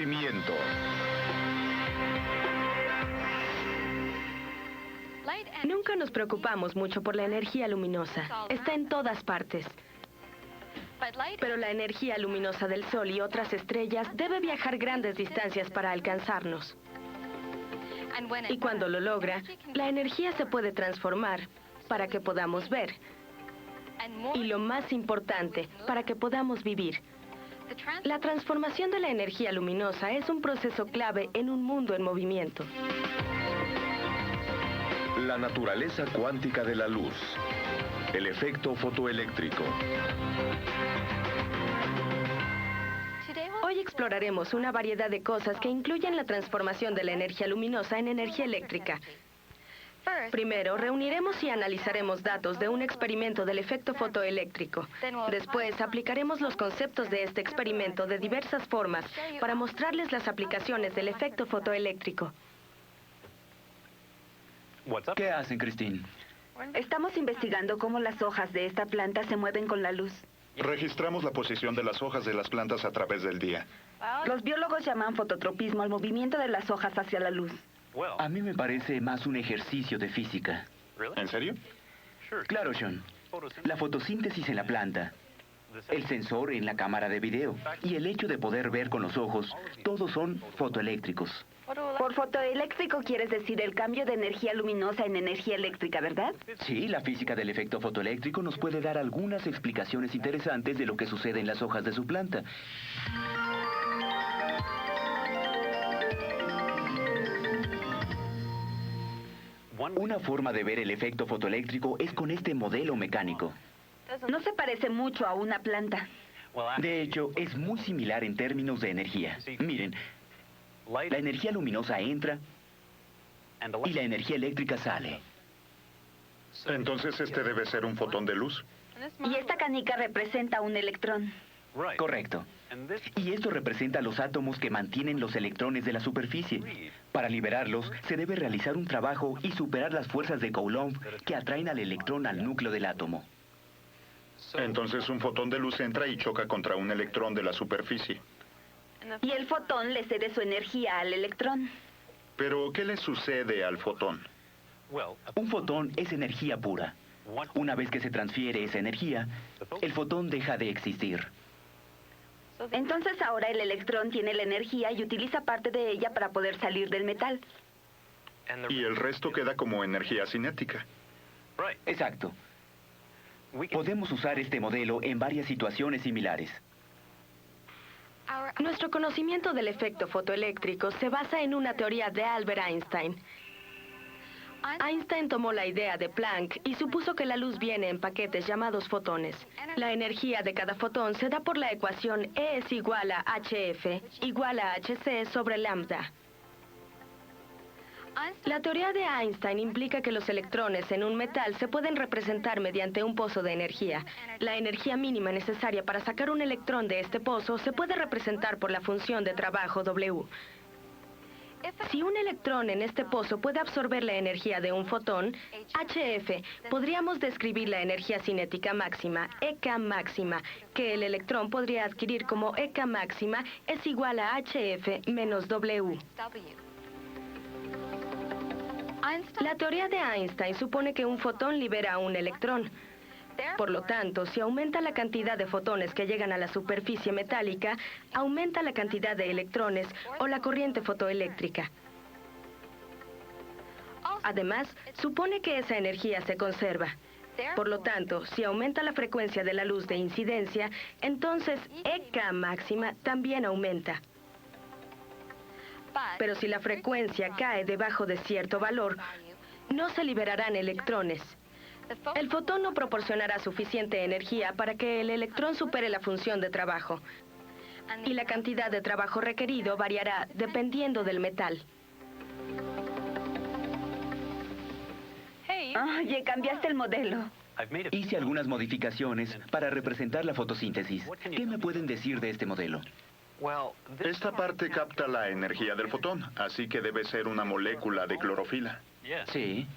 movimiento. Nunca nos preocupamos mucho por la energía luminosa. Está en todas partes. Pero la energía luminosa del Sol y otras estrellas debe viajar grandes distancias para alcanzarnos. Y cuando lo logra, la energía se puede transformar para que podamos ver. Y lo más importante, para que podamos vivir. La transformación de la energía luminosa es un proceso clave en un mundo en movimiento. La naturaleza cuántica de la luz. El efecto fotoeléctrico. Hoy exploraremos una variedad de cosas que incluyen la transformación de la energía luminosa en energía eléctrica. Primero, reuniremos y analizaremos datos de un experimento del efecto fotoeléctrico. Después, aplicaremos los conceptos de este experimento de diversas formas para mostrarles las aplicaciones del efecto fotoeléctrico. ¿Qué hacen, Christine? Estamos investigando cómo las hojas de esta planta se mueven con la luz. Registramos la posición de las hojas de las plantas a través del día. Los biólogos llaman fototropismo al movimiento de las hojas hacia la luz. A mí me parece más un ejercicio de física. ¿En serio? Claro, Sean. La fotosíntesis en la planta, el sensor en la cámara de video y el hecho de poder ver con los ojos, todos son fotoeléctricos. Por fotoeléctrico quieres decir el cambio de energía luminosa en energía eléctrica, ¿verdad? Sí, la física del efecto fotoeléctrico nos puede dar algunas explicaciones interesantes de lo que sucede en las hojas de su planta. Una forma de ver el efecto fotoeléctrico es con este modelo mecánico. No se parece mucho a una planta. De hecho, es muy similar en términos de energía. Miren, la energía luminosa entra y la energía eléctrica sale. Entonces este debe ser un fotón de luz. Y esta canica representa un electrón. Correcto. Y esto representa los átomos que mantienen los electrones de la superficie. Para liberarlos, se debe realizar un trabajo y superar las fuerzas de Coulomb que atraen al electrón al núcleo del átomo. Entonces un fotón de luz entra y choca contra un electrón de la superficie. Y el fotón le cede su energía al electrón. Pero, ¿qué le sucede al fotón? Un fotón es energía pura. Una vez que se transfiere esa energía, el fotón deja de existir. Entonces ahora el electrón tiene la energía y utiliza parte de ella para poder salir del metal. Y el resto queda como energía cinética. Exacto. Podemos usar este modelo en varias situaciones similares. Nuestro conocimiento del efecto fotoeléctrico se basa en una teoría de Albert Einstein. Einstein tomó la idea de Planck y supuso que la luz viene en paquetes llamados fotones. La energía de cada fotón se da por la ecuación E es igual a hf igual a hc sobre lambda. La teoría de Einstein implica que los electrones en un metal se pueden representar mediante un pozo de energía. La energía mínima necesaria para sacar un electrón de este pozo se puede representar por la función de trabajo W. Si un electrón en este pozo puede absorber la energía de un fotón, hf, podríamos describir la energía cinética máxima, EK máxima, que el electrón podría adquirir como EK máxima es igual a hf menos W. La teoría de Einstein supone que un fotón libera un electrón. Por lo tanto, si aumenta la cantidad de fotones que llegan a la superficie metálica, aumenta la cantidad de electrones o la corriente fotoeléctrica. Además, supone que esa energía se conserva. Por lo tanto, si aumenta la frecuencia de la luz de incidencia, entonces EK máxima también aumenta. Pero si la frecuencia cae debajo de cierto valor, no se liberarán electrones. El fotón no proporcionará suficiente energía para que el electrón supere la función de trabajo. Y la cantidad de trabajo requerido variará dependiendo del metal. Oye, cambiaste el modelo. Hice algunas modificaciones para representar la fotosíntesis. ¿Qué me pueden decir de este modelo? Esta parte capta la energía del fotón, así que debe ser una molécula de clorofila. Sí.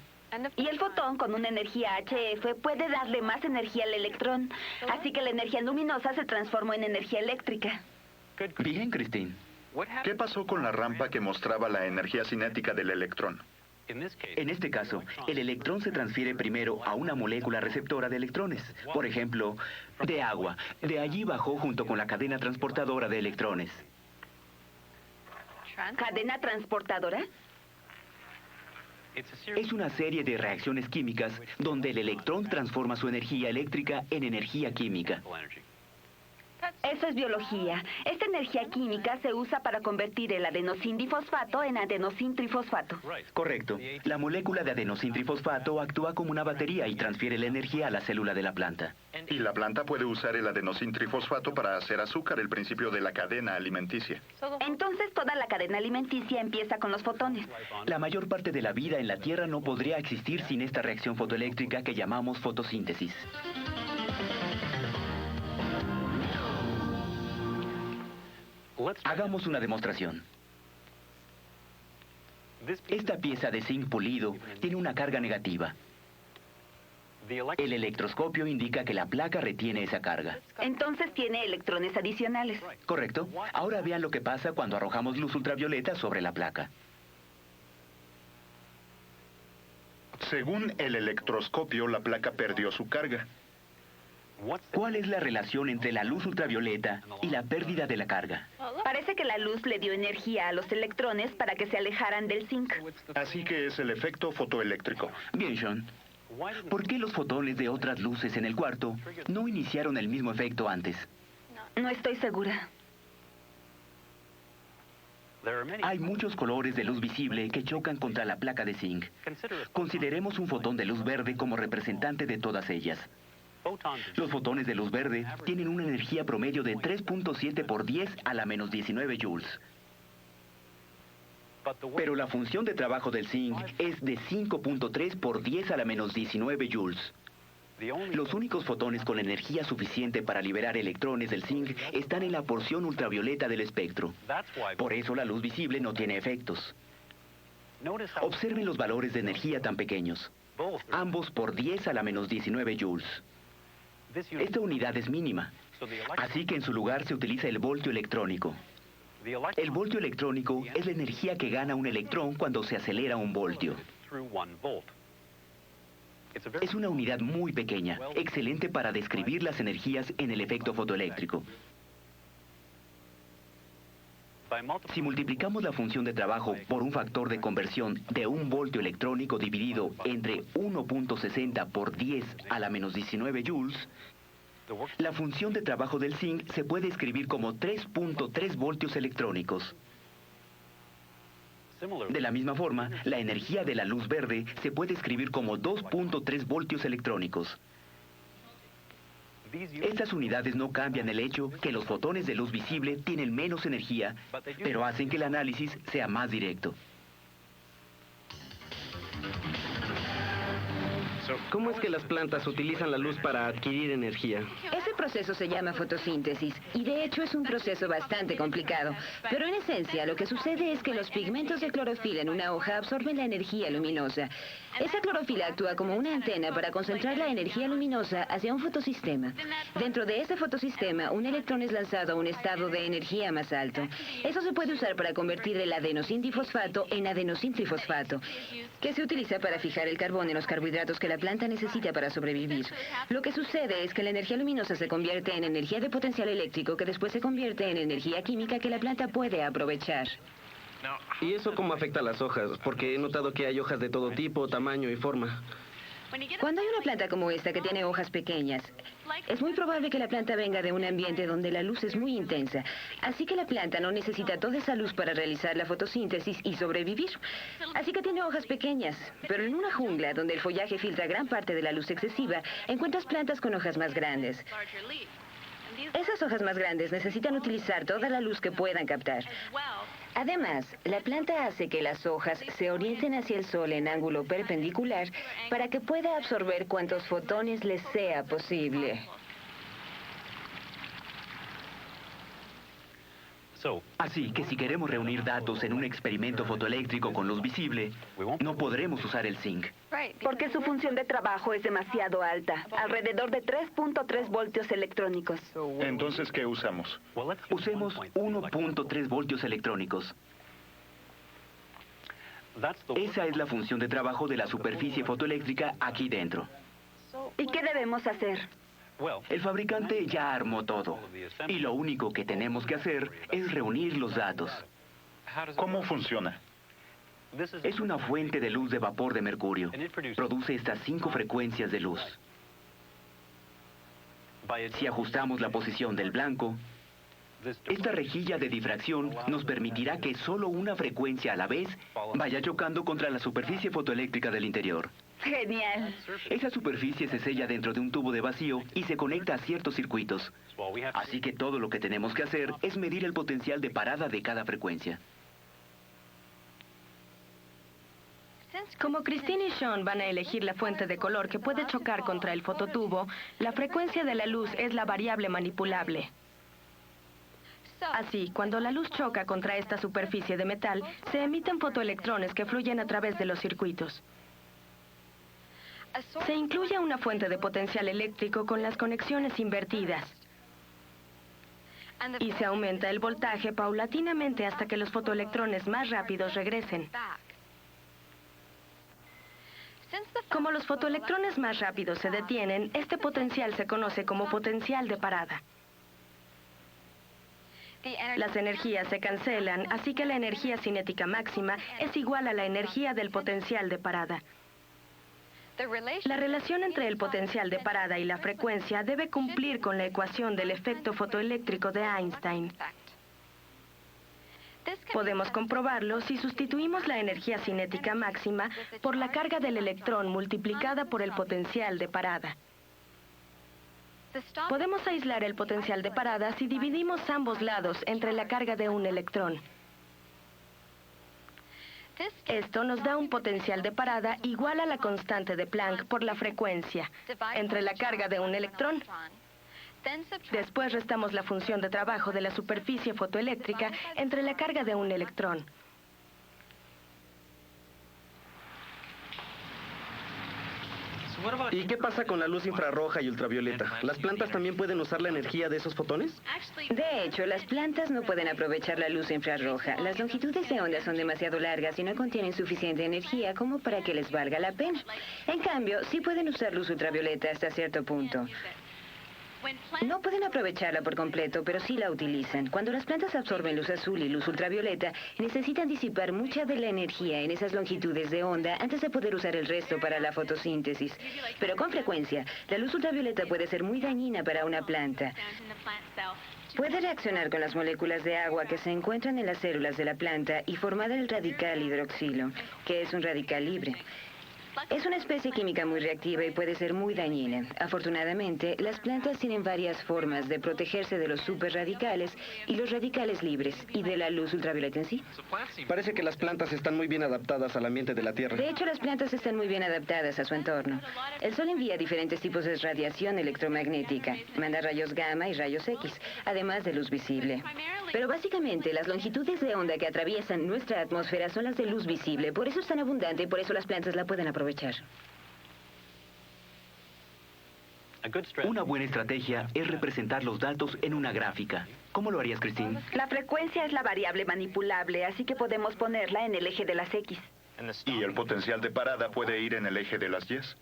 Y el fotón con una energía hf puede darle más energía al electrón. Así que la energía luminosa se transformó en energía eléctrica. Bien, Christine. ¿Qué pasó con la rampa que mostraba la energía cinética del electrón? En este caso, el electrón se transfiere primero a una molécula receptora de electrones, por ejemplo, de agua. De allí bajó junto con la cadena transportadora de electrones. ¿Cadena transportadora? Es una serie de reacciones químicas donde el electrón transforma su energía eléctrica en energía química. Eso es biología. Esta energía química se usa para convertir el adenosin-difosfato en adenosin-trifosfato. Correcto. La molécula de adenosin-trifosfato actúa como una batería y transfiere la energía a la célula de la planta. Y la planta puede usar el adenosin-trifosfato para hacer azúcar, el principio de la cadena alimenticia. Entonces toda la cadena alimenticia empieza con los fotones. La mayor parte de la vida en la Tierra no podría existir sin esta reacción fotoeléctrica que llamamos fotosíntesis. Hagamos una demostración. Esta pieza de zinc pulido tiene una carga negativa. El electroscopio indica que la placa retiene esa carga. Entonces tiene electrones adicionales. ¿Correcto? Ahora vean lo que pasa cuando arrojamos luz ultravioleta sobre la placa. Según el electroscopio, la placa perdió su carga. ¿Cuál es la relación entre la luz ultravioleta y la pérdida de la carga? Parece que la luz le dio energía a los electrones para que se alejaran del zinc. Así que es el efecto fotoeléctrico. Bien, Sean. ¿Por qué los fotones de otras luces en el cuarto no iniciaron el mismo efecto antes? No estoy segura. Hay muchos colores de luz visible que chocan contra la placa de zinc. Consideremos un fotón de luz verde como representante de todas ellas. Los fotones de luz verde tienen una energía promedio de 3.7 por 10 a la menos 19 joules. Pero la función de trabajo del zinc es de 5.3 por 10 a la menos 19 joules. Los únicos fotones con energía suficiente para liberar electrones del zinc están en la porción ultravioleta del espectro. Por eso la luz visible no tiene efectos. Observen los valores de energía tan pequeños. Ambos por 10 a la menos 19 joules. Esta unidad es mínima, así que en su lugar se utiliza el voltio electrónico. El voltio electrónico es la energía que gana un electrón cuando se acelera un voltio. Es una unidad muy pequeña, excelente para describir las energías en el efecto fotoeléctrico. Si multiplicamos la función de trabajo por un factor de conversión de un voltio electrónico dividido entre 1.60 por 10 a la menos 19 joules, la función de trabajo del zinc se puede escribir como 3.3 voltios electrónicos. De la misma forma, la energía de la luz verde se puede escribir como 2.3 voltios electrónicos. Estas unidades no cambian el hecho que los fotones de luz visible tienen menos energía, pero hacen que el análisis sea más directo. ¿Cómo es que las plantas utilizan la luz para adquirir energía? Ese proceso se llama fotosíntesis y de hecho es un proceso bastante complicado. Pero en esencia lo que sucede es que los pigmentos de clorofila en una hoja absorben la energía luminosa. Esa clorofila actúa como una antena para concentrar la energía luminosa hacia un fotosistema. Dentro de ese fotosistema, un electrón es lanzado a un estado de energía más alto. Eso se puede usar para convertir el adenosin-difosfato en adenosin-trifosfato, que se utiliza para fijar el carbón en los carbohidratos que la planta necesita para sobrevivir. Lo que sucede es que la energía luminosa se convierte en energía de potencial eléctrico que después se convierte en energía química que la planta puede aprovechar. ¿Y eso cómo afecta a las hojas? Porque he notado que hay hojas de todo tipo, tamaño y forma. Cuando hay una planta como esta que tiene hojas pequeñas, es muy probable que la planta venga de un ambiente donde la luz es muy intensa. Así que la planta no necesita toda esa luz para realizar la fotosíntesis y sobrevivir. Así que tiene hojas pequeñas. Pero en una jungla donde el follaje filtra gran parte de la luz excesiva, encuentras plantas con hojas más grandes. Esas hojas más grandes necesitan utilizar toda la luz que puedan captar. Además, la planta hace que las hojas se orienten hacia el sol en ángulo perpendicular para que pueda absorber cuantos fotones les sea posible. Así que si queremos reunir datos en un experimento fotoeléctrico con luz visible, no podremos usar el zinc. Porque su función de trabajo es demasiado alta, alrededor de 3.3 voltios electrónicos. Entonces, ¿qué usamos? Usemos 1.3 voltios electrónicos. Esa es la función de trabajo de la superficie fotoeléctrica aquí dentro. ¿Y qué debemos hacer? El fabricante ya armó todo, y lo único que tenemos que hacer es reunir los datos. ¿Cómo funciona? Es una fuente de luz de vapor de mercurio. Produce estas 5 frecuencias de luz. Si ajustamos la posición del blanco, esta rejilla de difracción nos permitirá que solo una frecuencia a la vez vaya chocando contra la superficie fotoeléctrica del interior. Genial. Esa superficie se sella dentro de un tubo de vacío y se conecta a ciertos circuitos. Así que todo lo que tenemos que hacer es medir el potencial de parada de cada frecuencia. Como Christine y Sean van a elegir la fuente de color que puede chocar contra el fototubo, la frecuencia de la luz es la variable manipulable. Así, cuando la luz choca contra esta superficie de metal, se emiten fotoelectrones que fluyen a través de los circuitos. Se incluye una fuente de potencial eléctrico con las conexiones invertidas. Y se aumenta el voltaje paulatinamente hasta que los fotoelectrones más rápidos regresen. Como los fotoelectrones más rápidos se detienen, este potencial se conoce como potencial de parada. Las energías se cancelan, así que la energía cinética máxima es igual a la energía del potencial de parada. La relación entre el potencial de parada y la frecuencia debe cumplir con la ecuación del efecto fotoeléctrico de Einstein. Podemos comprobarlo si sustituimos la energía cinética máxima por la carga del electrón multiplicada por el potencial de parada. Podemos aislar el potencial de parada si dividimos ambos lados entre la carga de un electrón. Esto nos da un potencial de parada igual a la constante de Planck por la frecuencia, entre la carga de un electrón. Después restamos la función de trabajo de la superficie fotoeléctrica entre la carga de un electrón. ¿Y qué pasa con la luz infrarroja y ultravioleta? ¿Las plantas también pueden usar la energía de esos fotones? De hecho, las plantas no pueden aprovechar la luz infrarroja. Las longitudes de onda son demasiado largas y no contienen suficiente energía como para que les valga la pena. En cambio, sí pueden usar luz ultravioleta hasta cierto punto. No pueden aprovecharla por completo, pero sí la utilizan. Cuando las plantas absorben luz azul y luz ultravioleta, necesitan disipar mucha de la energía en esas longitudes de onda antes de poder usar el resto para la fotosíntesis. Pero con frecuencia, la luz ultravioleta puede ser muy dañina para una planta. Puede reaccionar con las moléculas de agua que se encuentran en las células de la planta y formar el radical hidroxilo, que es un radical libre. Es una especie química muy reactiva y puede ser muy dañina. Afortunadamente, las plantas tienen varias formas de protegerse de los superradicales y los radicales libres y de la luz ultravioleta en sí. Parece que las plantas están muy bien adaptadas al ambiente de la Tierra. De hecho, las plantas están muy bien adaptadas a su entorno. El Sol envía diferentes tipos de radiación electromagnética. Manda rayos gamma y rayos X, además de luz visible. Pero básicamente, las longitudes de onda que atraviesan nuestra atmósfera son las de luz visible. Por eso es tan abundante y por eso las plantas la pueden aprovechar. Una buena estrategia es representar los datos en una gráfica. ¿Cómo lo harías, Christine? La frecuencia es la variable manipulable, así que podemos ponerla en el eje de las X. ¿Y el potencial de parada puede ir en el eje de las Y's?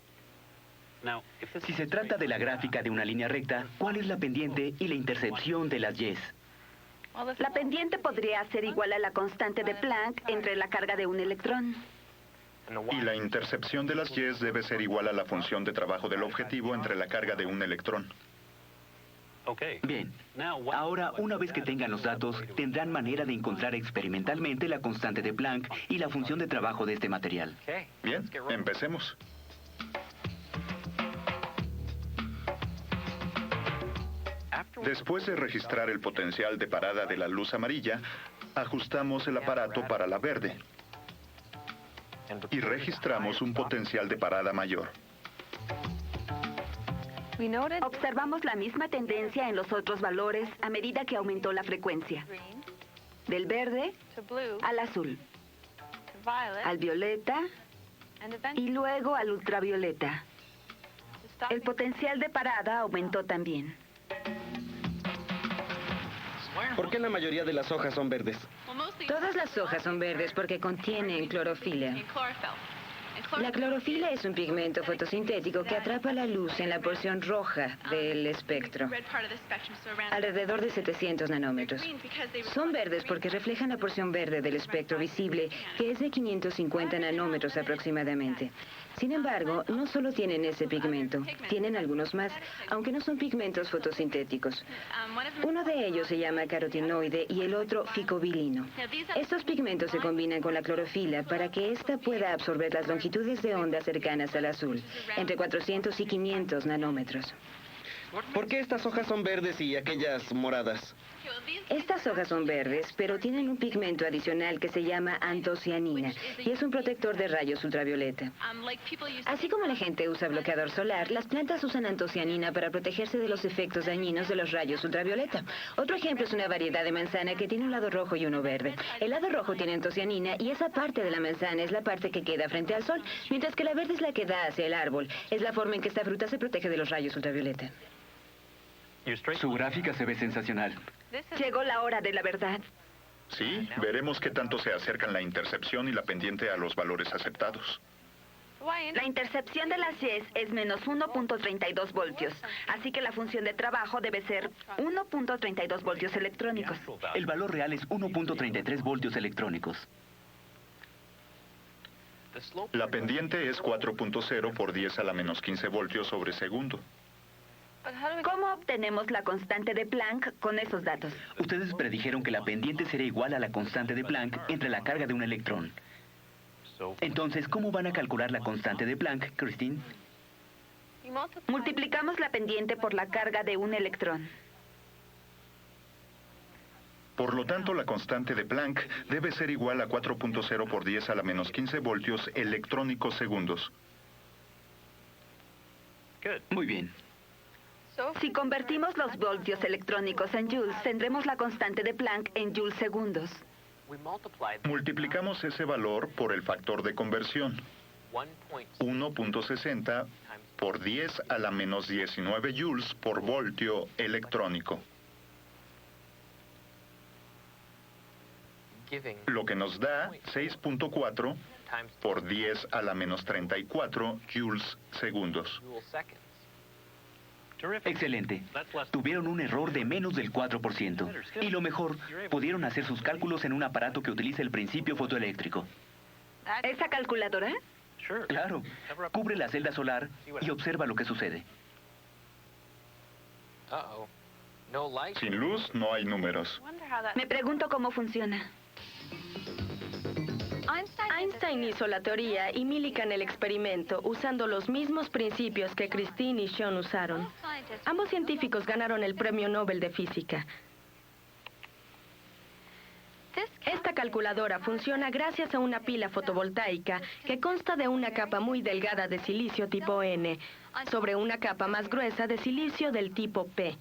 Si se trata de la gráfica de una línea recta, ¿cuál es la pendiente y la intercepción de las Y's? La pendiente podría ser igual a la constante de Planck entre la carga de un electrón. Y la intercepción de las Y's debe ser igual a la función de trabajo del objetivo entre la carga de un electrón. Bien. Ahora, una vez que tengan los datos, tendrán manera de encontrar experimentalmente la constante de Planck y la función de trabajo de este material. Bien, empecemos. Después de registrar el potencial de parada de la luz amarilla, ajustamos el aparato para la verde y registramos un potencial de parada mayor. Observamos la misma tendencia en los otros valores a medida que aumentó la frecuencia. del verde al azul, al violeta y luego al ultravioleta. El potencial de parada aumentó también. ¿Por qué la mayoría de las hojas son verdes? Todas las hojas son verdes porque contienen clorofila. La clorofila es un pigmento fotosintético que atrapa la luz en la porción roja del espectro, alrededor de 700 nanómetros. Son verdes porque reflejan la porción verde del espectro visible, que es de 550 nanómetros aproximadamente. Sin embargo, no solo tienen ese pigmento, tienen algunos más, aunque no son pigmentos fotosintéticos. Uno de ellos se llama carotenoide y el otro ficobilino. Estos pigmentos se combinan con la clorofila para que ésta pueda absorber las longitudes de onda cercanas al azul, entre 400 y 500 nanómetros. ¿Por qué estas hojas son verdes y aquellas moradas? Estas hojas son verdes, pero tienen un pigmento adicional que se llama antocianina y es un protector de rayos ultravioleta. Así como la gente usa bloqueador solar, las plantas usan antocianina para protegerse de los efectos dañinos de los rayos ultravioleta. Otro ejemplo es una variedad de manzana que tiene un lado rojo y uno verde. El lado rojo tiene antocianina y esa parte de la manzana es la parte que queda frente al sol, mientras que la verde es la que da hacia el árbol. Es la forma en que esta fruta se protege de los rayos ultravioleta. Su gráfica se ve sensacional. Llegó la hora de la verdad. Sí, veremos qué tanto se acercan la intercepción y la pendiente a los valores aceptados. La intercepción de las Ys es menos 1.32 voltios, así que la función de trabajo debe ser 1.32 voltios electrónicos. El valor real es 1.33 voltios electrónicos. La pendiente es 4.0 por 10 a la menos 15 voltios sobre segundo. ¿Cómo obtenemos la constante de Planck con esos datos? Ustedes predijeron que la pendiente sería igual a la constante de Planck entre la carga de un electrón. Entonces, ¿cómo van a calcular la constante de Planck, Christine? Multiplicamos la pendiente por la carga de un electrón. Por lo tanto, la constante de Planck debe ser igual a 4.0 por 10 a la menos 15 voltios electrónicos segundos. Muy bien. Si convertimos los voltios electrónicos en joules, tendremos la constante de Planck en joules segundos. Multiplicamos ese valor por el factor de conversión. 1.60 por 10 a la menos 19 joules por voltio electrónico. Lo que nos da 6.4 por 10 a la menos 34 joules segundos. Excelente. Tuvieron un error de menos del 4%. Y lo mejor, pudieron hacer sus cálculos en un aparato que utiliza el principio fotoeléctrico. ¿Esa calculadora? Claro. Cubre la celda solar y observa lo que sucede. Sin luz no hay números. Me pregunto cómo funciona. Einstein hizo la teoría y Millikan el experimento usando los mismos principios que Christine y Sean usaron. Ambos científicos ganaron el Premio Nobel de Física. Esta calculadora funciona gracias a una pila fotovoltaica que consta de una capa muy delgada de silicio tipo N sobre una capa más gruesa de silicio del tipo P.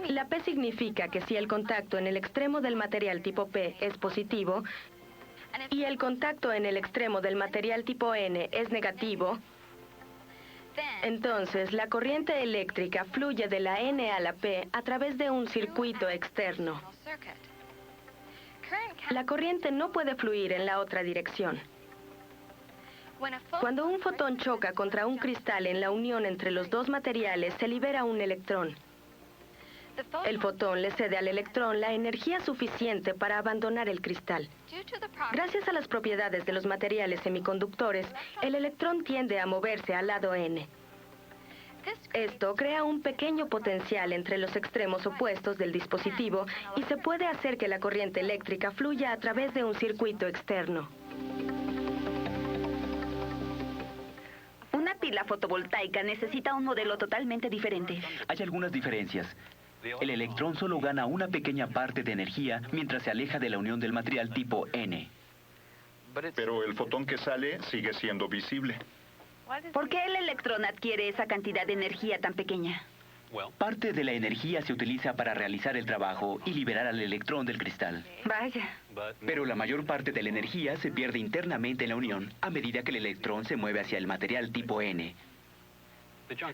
La P significa que si el contacto en el extremo del material tipo P es positivo y el contacto en el extremo del material tipo N es negativo, entonces la corriente eléctrica fluye de la N a la P a través de un circuito externo. La corriente no puede fluir en la otra dirección. Cuando un fotón choca contra un cristal en la unión entre los dos materiales, se libera un electrón. El fotón le cede al electrón la energía suficiente para abandonar el cristal. Gracias a las propiedades de los materiales semiconductores, el electrón tiende a moverse al lado N. Esto crea un pequeño potencial entre los extremos opuestos del dispositivo y se puede hacer que la corriente eléctrica fluya a través de un circuito externo. Una pila fotovoltaica necesita un modelo totalmente diferente. Hay algunas diferencias. El electrón solo gana una pequeña parte de energía mientras se aleja de la unión del material tipo N. Pero el fotón que sale sigue siendo visible. ¿Por qué el electrón adquiere esa cantidad de energía tan pequeña? Parte de la energía se utiliza para realizar el trabajo y liberar al electrón del cristal. Vaya. Pero la mayor parte de la energía se pierde internamente en la unión a medida que el electrón se mueve hacia el material tipo N.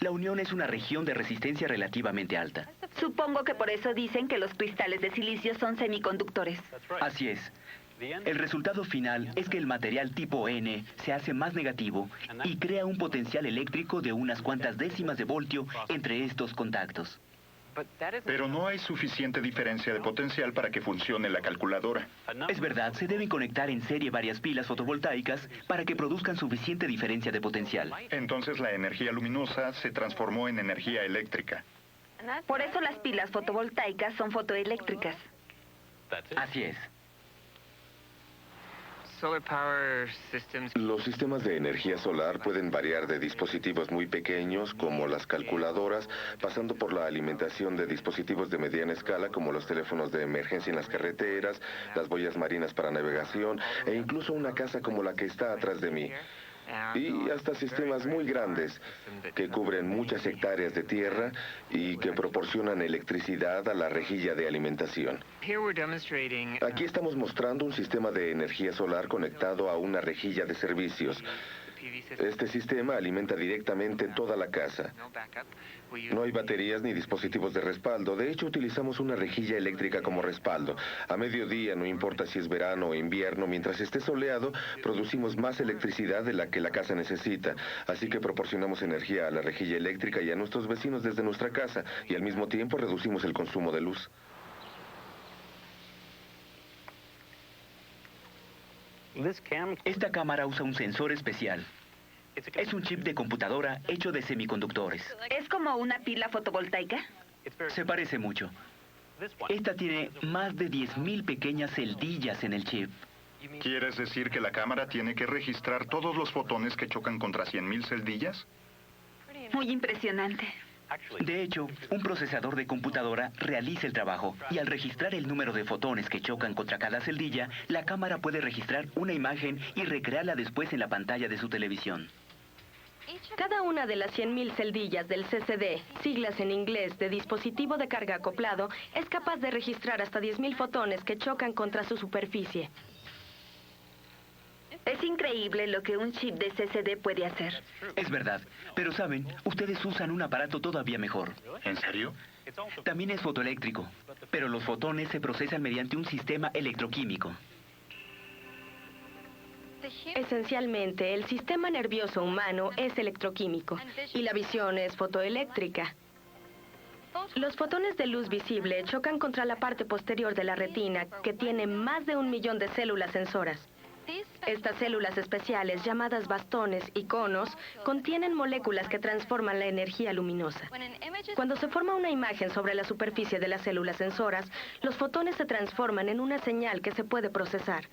La unión es una región de resistencia relativamente alta. Supongo que por eso dicen que los cristales de silicio son semiconductores. Así es. El resultado final es que el material tipo N se hace más negativo y crea un potencial eléctrico de unas cuantas décimas de voltio entre estos contactos. Pero no hay suficiente diferencia de potencial para que funcione la calculadora. Es verdad, se deben conectar en serie varias pilas fotovoltaicas para que produzcan suficiente diferencia de potencial. Entonces la energía luminosa se transformó en energía eléctrica. Por eso las pilas fotovoltaicas son fotoeléctricas. Así es. Los sistemas de energía solar pueden variar de dispositivos muy pequeños, como las calculadoras, pasando por la alimentación de dispositivos de mediana escala, como los teléfonos de emergencia en las carreteras, las boyas marinas para navegación, e incluso una casa como la que está atrás de mí. Y hasta sistemas muy grandes que cubren muchas hectáreas de tierra y que proporcionan electricidad a la rejilla de alimentación. Aquí estamos mostrando un sistema de energía solar conectado a una rejilla de servicios. Este sistema alimenta directamente toda la casa. No hay baterías ni dispositivos de respaldo. De hecho, utilizamos una rejilla eléctrica como respaldo. A mediodía, no importa si es verano o invierno, mientras esté soleado, producimos más electricidad de la que la casa necesita. Así que proporcionamos energía a la rejilla eléctrica y a nuestros vecinos desde nuestra casa, y al mismo tiempo reducimos el consumo de luz. Esta cámara usa un sensor especial. Es un chip de computadora hecho de semiconductores. ¿Es como una pila fotovoltaica? Se parece mucho. Esta tiene más de 10.000 pequeñas celdillas en el chip. ¿Quieres decir que la cámara tiene que registrar todos los fotones que chocan contra 100.000 celdillas? Muy impresionante. De hecho, un procesador de computadora realiza el trabajo y al registrar el número de fotones que chocan contra cada celdilla, la cámara puede registrar una imagen y recrearla después en la pantalla de su televisión. Cada una de las 100.000 celdillas del CCD, siglas en inglés de dispositivo de carga acoplado, es capaz de registrar hasta 10.000 fotones que chocan contra su superficie. Es increíble lo que un chip de CCD puede hacer. Es verdad, pero saben, ustedes usan un aparato todavía mejor. ¿En serio? También es fotoeléctrico, pero los fotones se procesan mediante un sistema electroquímico. Esencialmente, el sistema nervioso humano es electroquímico y la visión es fotoeléctrica. Los fotones de luz visible chocan contra la parte posterior de la retina, que tiene más de 1 millón de células sensoras. Estas células especiales, llamadas bastones y conos, contienen moléculas que transforman la energía luminosa. Cuando se forma una imagen sobre la superficie de las células sensoras, los fotones se transforman en una señal que se puede procesar.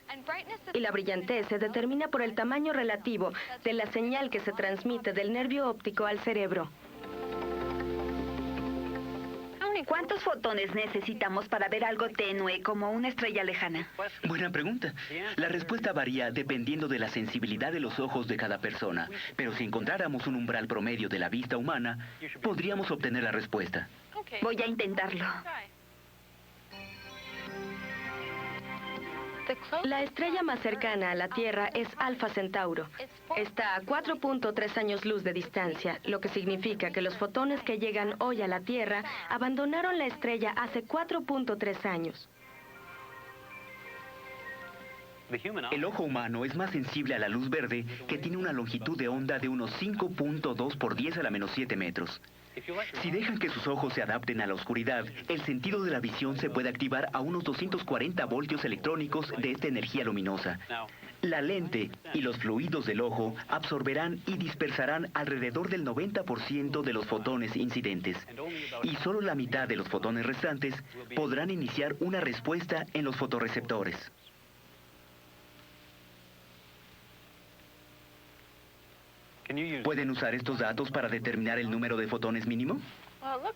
Y la brillantez se determina por el tamaño relativo de la señal que se transmite del nervio óptico al cerebro. ¿Cuántos fotones necesitamos para ver algo tenue como una estrella lejana? Buena pregunta. La respuesta varía dependiendo de la sensibilidad de los ojos de cada persona. Pero si encontráramos un umbral promedio de la vista humana, podríamos obtener la respuesta. Voy a intentarlo. La estrella más cercana a la Tierra es Alfa Centauro. Está a 4.3 años luz de distancia, lo que significa que los fotones que llegan hoy a la Tierra abandonaron la estrella hace 4.3 años. El ojo humano es más sensible a la luz verde, que tiene una longitud de onda de unos 5.2 por 10 a la menos 7 metros. Si dejan que sus ojos se adapten a la oscuridad, el sentido de la visión se puede activar a unos 240 voltios electrónicos de esta energía luminosa. La lente y los fluidos del ojo absorberán y dispersarán alrededor del 90% de los fotones incidentes. Y solo la mitad de los fotones restantes podrán iniciar una respuesta en los fotorreceptores. ¿Pueden usar estos datos para determinar el número de fotones mínimo?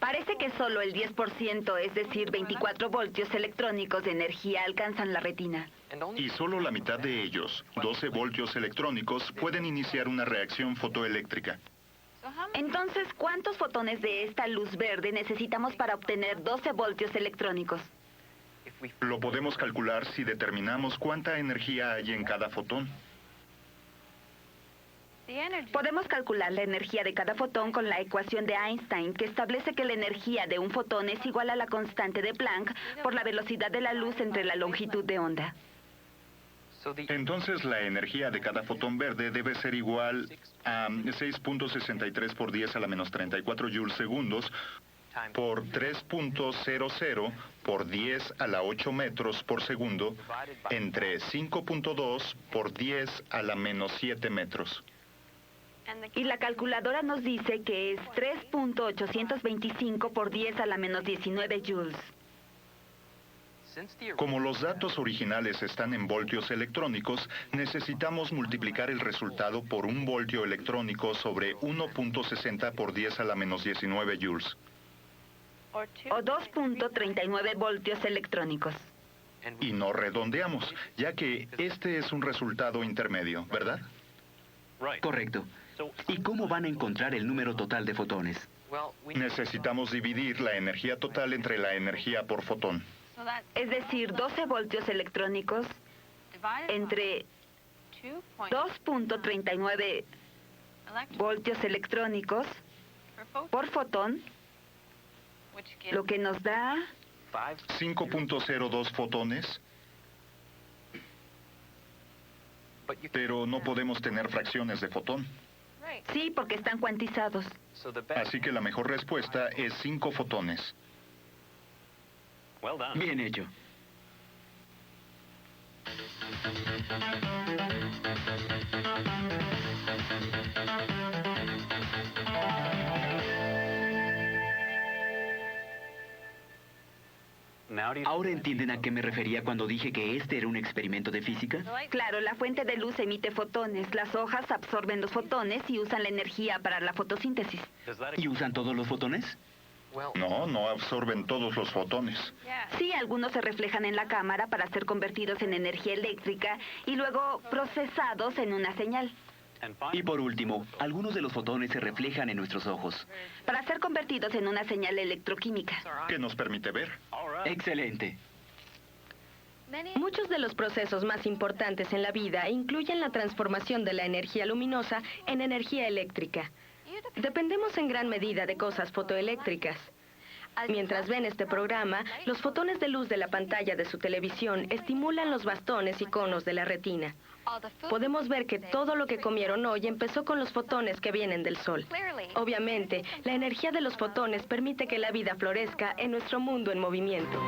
Parece que solo el 10%, es decir, 24 voltios electrónicos de energía alcanzan la retina. Y solo la mitad de ellos, 12 voltios electrónicos, pueden iniciar una reacción fotoeléctrica. Entonces, ¿cuántos fotones de esta luz verde necesitamos para obtener 12 voltios electrónicos? Lo podemos calcular si determinamos cuánta energía hay en cada fotón. Podemos calcular la energía de cada fotón con la ecuación de Einstein, que establece que la energía de un fotón es igual a la constante de Planck por la velocidad de la luz entre la longitud de onda. Entonces la energía de cada fotón verde debe ser igual a 6.63 por 10 a la menos 34 joules segundos por 3.00 por 10 a la 8 metros por segundo entre 5.2 por 10 a la menos 7 metros. Y la calculadora nos dice que es 3.825 por 10 a la menos 19 joules. Como los datos originales están en voltios electrónicos, necesitamos multiplicar el resultado por un voltio electrónico sobre 1.60 por 10 a la menos 19 joules. O 2.39 voltios electrónicos. Y no redondeamos, ya que este es un resultado intermedio, ¿verdad? Correcto. ¿Y cómo van a encontrar el número total de fotones? Necesitamos dividir la energía total entre la energía por fotón. Es decir, 12 voltios electrónicos entre 2.39 voltios electrónicos por fotón, lo que nos da 5.02 fotones. Pero no podemos tener fracciones de fotón. Sí, porque están cuantizados. Así que la mejor respuesta es 5 fotones. Bien hecho. ¿Ahora entienden a qué me refería cuando dije que este era un experimento de física? Claro, la fuente de luz emite fotones. Las hojas absorben los fotones y usan la energía para la fotosíntesis. ¿Y usan todos los fotones? No absorben todos los fotones. Sí, algunos se reflejan en la cámara para ser convertidos en energía eléctrica y luego procesados en una señal. Y por último, algunos de los fotones se reflejan en nuestros ojos. Para ser convertidos en una señal electroquímica. ¿Qué nos permite ver? Excelente. Muchos de los procesos más importantes en la vida incluyen la transformación de la energía luminosa en energía eléctrica. Dependemos en gran medida de cosas fotoeléctricas. Mientras ven este programa, los fotones de luz de la pantalla de su televisión estimulan los bastones y conos de la retina. Podemos ver que todo lo que comieron hoy empezó con los fotones que vienen del sol. Obviamente, la energía de los fotones permite que la vida florezca en nuestro mundo en movimiento.